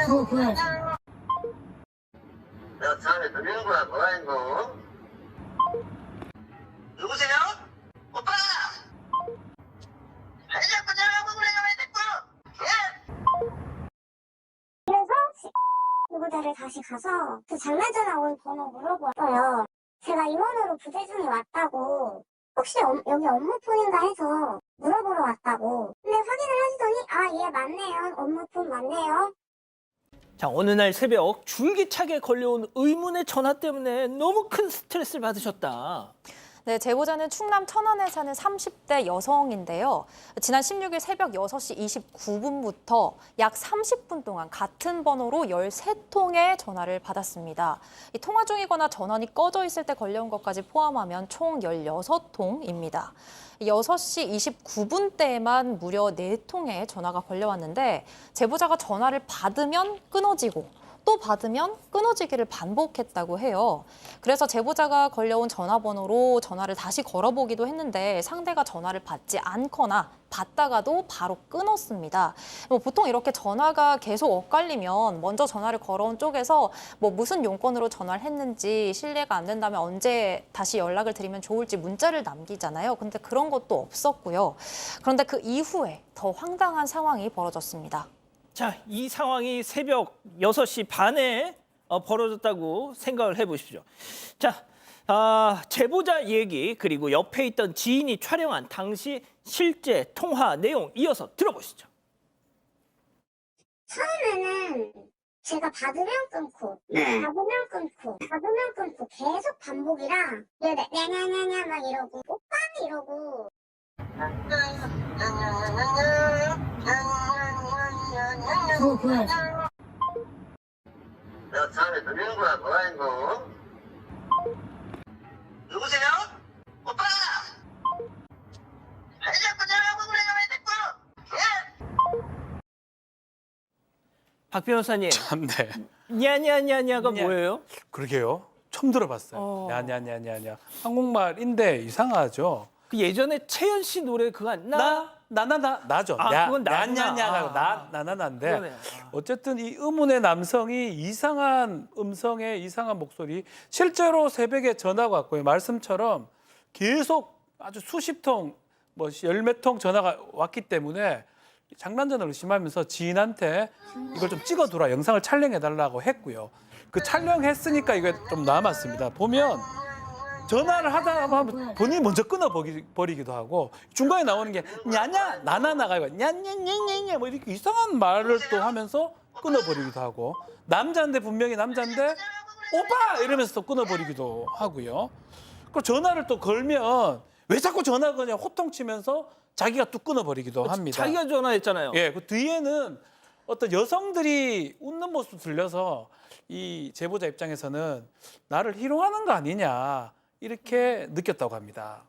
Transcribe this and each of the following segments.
그거 보여야지. 내가 전에 들리는 거야, 뭐라 이거? 누구세요? 오빠! 왜 자꾸 전화하고 그래요, 왜 자꾸? 예? 그래서 누구들을 다시 가서 그 장난 전화 온 번호 물어봤어요. 제가 임원으로 부재중에 왔다고, 혹시 여기 업무폰인가 해서 물어보러 왔다고. 근데 확인을 하시더니 예 맞네요, 업무폰 맞네요. 자, 어느 날 새벽 줄기차게 걸려온 의문의 전화 때문에 너무 큰 스트레스를 받으셨다. 네, 제보자는 충남 천안에 사는 30대 여성인데요. 지난 16일 새벽 6시 29분부터 약 30분 동안 같은 번호로 13통의 전화를 받았습니다. 이 통화 중이거나 전원이 꺼져 있을 때 걸려온 것까지 포함하면 총 16통입니다. 6시 29분대에만 무려 4통의 전화가 걸려왔는데 제보자가 전화를 받으면 끊어지고 또 받으면 끊어지기를 반복했다고 해요. 그래서 제보자가 걸려온 전화번호로 전화를 다시 걸어보기도 했는데 상대가 전화를 받지 않거나 받다가도 바로 끊었습니다. 보통 이렇게 전화가 계속 엇갈리면 먼저 전화를 걸어온 쪽에서 무슨 용건으로 전화를 했는지 신뢰가 안 된다면 언제 다시 연락을 드리면 좋을지 문자를 남기잖아요. 근데 그런 것도 없었고요. 그런데 그 이후에 더 황당한 상황이 벌어졌습니다. 자, 이 상황이 새벽 6시 반에 벌어졌다고 생각을 해보십시오. 자, 제보자 얘기 그리고 옆에 있던 지인이 촬영한 당시 실제 통화 내용 이어서 들어보시죠. 처음에는 제가 받으면 끊고, 받으면 끊고, 받으면 끊고 계속 반복이라 네냐냐냐 막 이러고 오빠는 이러고. 그거 보여야지. 내가 전에 들리는 거야, 뭐라 이거? 누구세요? 오빠! 왜 자꾸 전화하고 그래요, 왜 자꾸? 예? 박 변호사님, 참, 네. 냐냐냐냐가 뭐예요? 그러게요. 처음 들어봤어요. 냐냐냐냐냐. 한국말인데 이상하죠. 그 예전에 채연 씨 노래 그거 나죠. 그건 나구나. 냐냐냐가 나나나인데 그러네. 어쨌든 이 의문의 남성이 이상한 음성에 이상한 목소리, 실제로 새벽에 전화가 왔고요. 말씀처럼 계속 아주 수십 통, 열 몇 통 전화가 왔기 때문에 장난전화를 의심하면서 지인한테 이걸 좀 찍어두라, 영상을 촬영해달라고 했고요. 그 촬영했으니까 이게 좀 남았습니다. 보면 전화를 하다 보면 본인이 먼저 끊어버리기도 하고 중간에 나오는 게 냐냐 나나나가 이거 냐냐냐냐냐 뭐 이렇게 이상한 말을 또 하면서 끊어버리기도 하고, 남자인데 분명히 남자인데 오빠 이러면서 또 끊어버리기도 하고요. 그 전화를 또 걸면 왜 자꾸 전화 거냐 호통치면서 자기가 또 끊어버리기도 합니다. 자기가 전화했잖아요. 예, 그 뒤에는 어떤 여성들이 웃는 모습 들려서 이 제보자 입장에서는 나를 희롱하는 거 아니냐 이렇게 느꼈다고 합니다.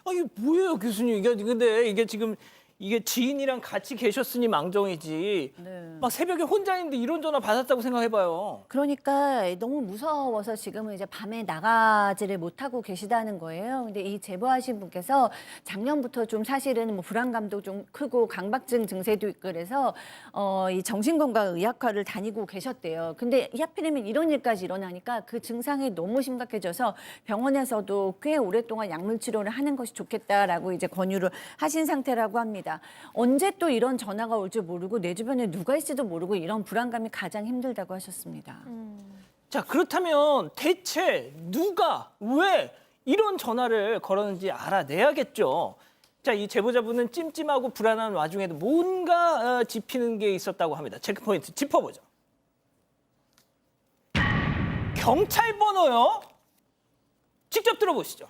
이게 뭐예요, 교수님? 근데 이게 지금 이게 지인이랑 같이 계셨으니 망정이지. 네. 막 새벽에 혼자 있는데 이런 전화 받았다고 생각해봐요. 그러니까 너무 무서워서 지금은 이제 밤에 나가지를 못하고 계시다는 거예요. 근데 이 제보하신 분께서 작년부터 좀 사실은 불안감도 좀 크고 강박증 증세도 있고 그래서 이 정신건강의학과를 다니고 계셨대요. 근데 하필이면 이런 일까지 일어나니까 그 증상이 너무 심각해져서 병원에서도 꽤 오랫동안 약물 치료를 하는 것이 좋겠다라고 이제 권유를 하신 상태라고 합니다. 언제 또 이런 전화가 올 줄 모르고 내 주변에 누가 있을지도 모르고 이런 불안감이 가장 힘들다고 하셨습니다. 자, 그렇다면 대체 누가 왜 이런 전화를 걸었는지 알아내야겠죠. 자, 이 제보자분은 찜찜하고 불안한 와중에도 뭔가 짚히는 게 있었다고 합니다. 체크포인트 짚어보죠. 경찰 번호요? 직접 들어보시죠.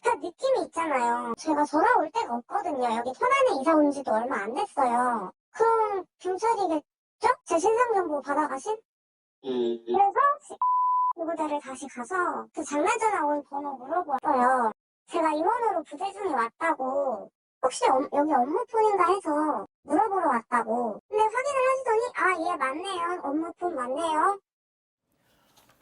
그 느낌이 있잖아요. 제가 전화 올 데가 없거든요. 여기 천안에 이사 온 지도 얼마 안 됐어요. 그럼 경찰이겠죠? 제 신상정보 받아가신? 그래서 누구들을 다시 가서 그 장난 전화 온 번호 물어봤어요. 제가 임원으로 부재중에 왔다고, 혹시 여기 업무폰인가 해서 물어보러 왔다고. 근데 확인을 하시더니 예 맞네요, 업무폰 맞네요.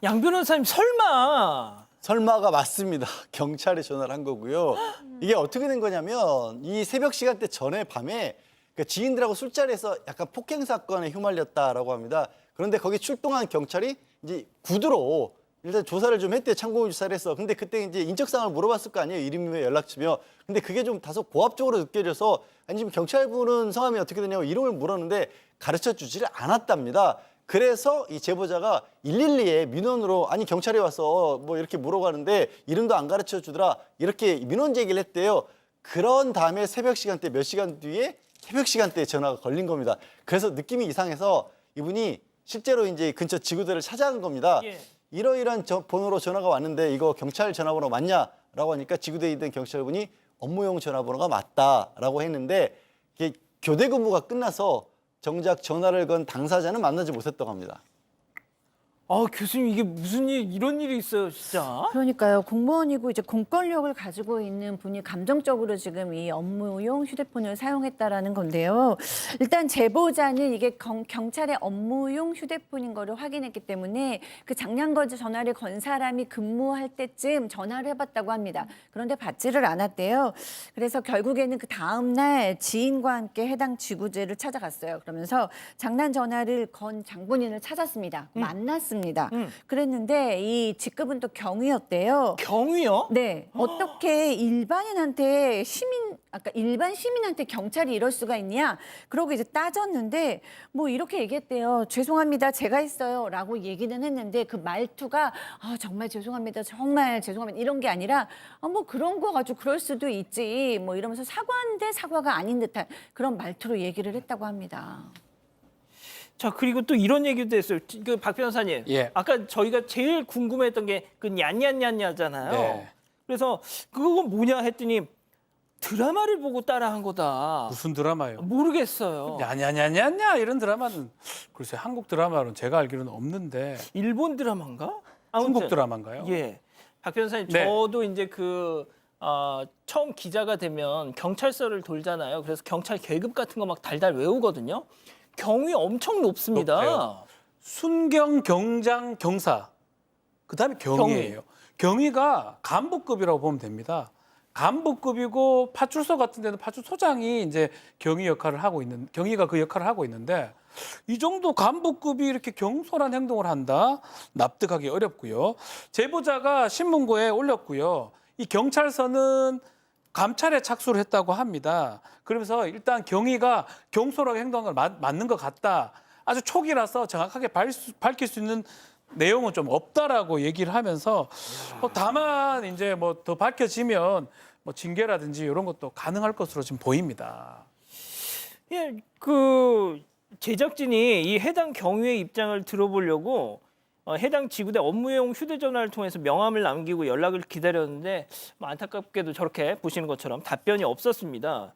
양 변호사님 설마. 설마가 맞습니다. 경찰에 전화를 한 거고요. 이게 어떻게 된 거냐면 이 새벽 시간대 전에 밤에 그러니까 지인들하고 술자리에서 약간 폭행 사건에 휘말렸다라고 합니다. 그런데 거기 출동한 경찰이 이제 구두로 일단 조사를 좀 했대요. 참고인 조사를 했어. 근데 그때 이제 인적사항을 물어봤을 거 아니에요. 이름이며 연락처며. 근데 그게 좀 다소 고압적으로 느껴져서 아니 지금 경찰분은 성함이 어떻게 되냐고 이름을 물었는데 가르쳐 주지를 않았답니다. 그래서 이 제보자가 112에 민원으로 아니 경찰이 와서 뭐 이렇게 물어가는데 이름도 안 가르쳐 주더라 이렇게 민원 제기를 했대요. 그런 다음에 새벽 시간대 몇 시간 뒤에 새벽 시간대에 전화가 걸린 겁니다. 그래서 느낌이 이상해서 이분이 실제로 이제 근처 지구대를 찾아간 겁니다. 예. 이러이러한 번호로 전화가 왔는데 이거 경찰 전화번호 맞냐라고 하니까 지구대에 있던 경찰분이 업무용 전화번호가 맞다라고 했는데 이게 교대 근무가 끝나서 정작 전화를 건 당사자는 만나지 못했다고 합니다. 아, 교수님 이게 무슨 이런 일이 있어요, 진짜? 그러니까요. 공무원이고 이제 공권력을 가지고 있는 분이 감정적으로 지금 이 업무용 휴대폰을 사용했다라는 건데요. 일단 제보자는 이게 경찰의 업무용 휴대폰인 거를 확인했기 때문에 그 장량거즈 전화를 건 사람이 근무할 때쯤 전화를 해봤다고 합니다. 그런데 받지를 않았대요. 그래서 결국에는 그 다음 날 지인과 함께 해당 지구대를 찾아갔어요. 그러면서 장난 전화를 건 장본인을 찾았습니다. 만났습니다. 그랬는데 이 직급은 또 경위였대요. 경위요? 네, 어떻게 일반인한테 일반 시민한테 경찰이 이럴 수가 있냐? 그러고 이제 따졌는데 뭐 이렇게 얘기했대요. 죄송합니다, 제가 했어요라고 얘기는 했는데 그 말투가 정말 죄송합니다, 정말 죄송합니다 이런 게 아니라 뭐 그런 거 가지고 그럴 수도 있지 뭐 이러면서 사과인데 사과가 아닌 듯한 그런 말투로 얘기를 했다고 합니다. 자, 그리고 또 이런 얘기도 했어요. 그 박 변호사님. 예. 아까 저희가 제일 궁금했던 게 그 냔냔냔냐잖아요. 네. 그래서 그건 뭐냐 했더니 드라마를 보고 따라한 거다. 무슨 드라마요? 모르겠어요. 냐냐냐냐냐 이런 드라마는 글쎄 한국 드라마로는 제가 알기로는 없는데 일본 드라마인가? 중국 아무튼, 드라마인가요? 예. 박 변호사님, 네. 저도 이제 처음 기자가 되면 경찰서를 돌잖아요. 그래서 경찰 계급 같은 거 막 달달 외우거든요. 경위 엄청 높습니다. 높아요. 순경, 경장, 경사. 그다음에 경위예요. 경위가 간부급이라고 보면 됩니다. 간부급이고 파출소 같은 데는 파출소장이 이제 경위 역할을 하고 있는 경위가 그 역할을 하고 있는데 이 정도 간부급이 이렇게 경솔한 행동을 한다? 납득하기 어렵고요. 제보자가 신문고에 올렸고요. 이 경찰서는 감찰에 착수를 했다고 합니다. 그러면서 일단 경위가 경솔하게 행동한 걸 맞는 것 같다. 아주 초기라서 정확하게 밝힐 수 있는 내용은 좀 없다라고 얘기를 하면서 다만 이제 뭐 더 밝혀지면 뭐 징계라든지 이런 것도 가능할 것으로 지금 보입니다. 예, 그 제작진이 이 해당 경위의 입장을 들어보려고 해당 지구대 업무용 휴대전화를 통해서 명함을 남기고 연락을 기다렸는데 뭐 안타깝게도 저렇게 보시는 것처럼 답변이 없었습니다.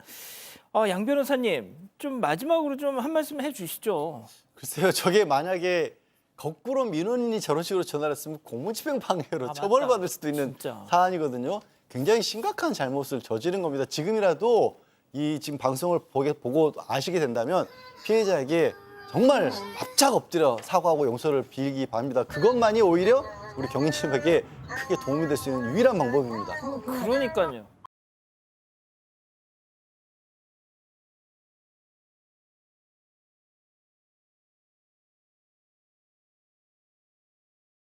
양 변호사님, 좀 마지막으로 좀 한 말씀 해주시죠. 글쎄요, 저게 만약에 거꾸로 민원인이 저런 식으로 전화를 했으면 공무집행 방해로 맞다. 처벌을 받을 수도 있는 진짜. 사안이거든요. 굉장히 심각한 잘못을 저지른 겁니다. 지금이라도 이 지금 방송을 보고 아시게 된다면 피해자에게 정말 바짝 엎드려 사과하고 용서를 빌기 바랍니다. 그것만이 오히려 우리 경인님에게 크게 도움이 될 수 있는 유일한 방법입니다. 그러니까요.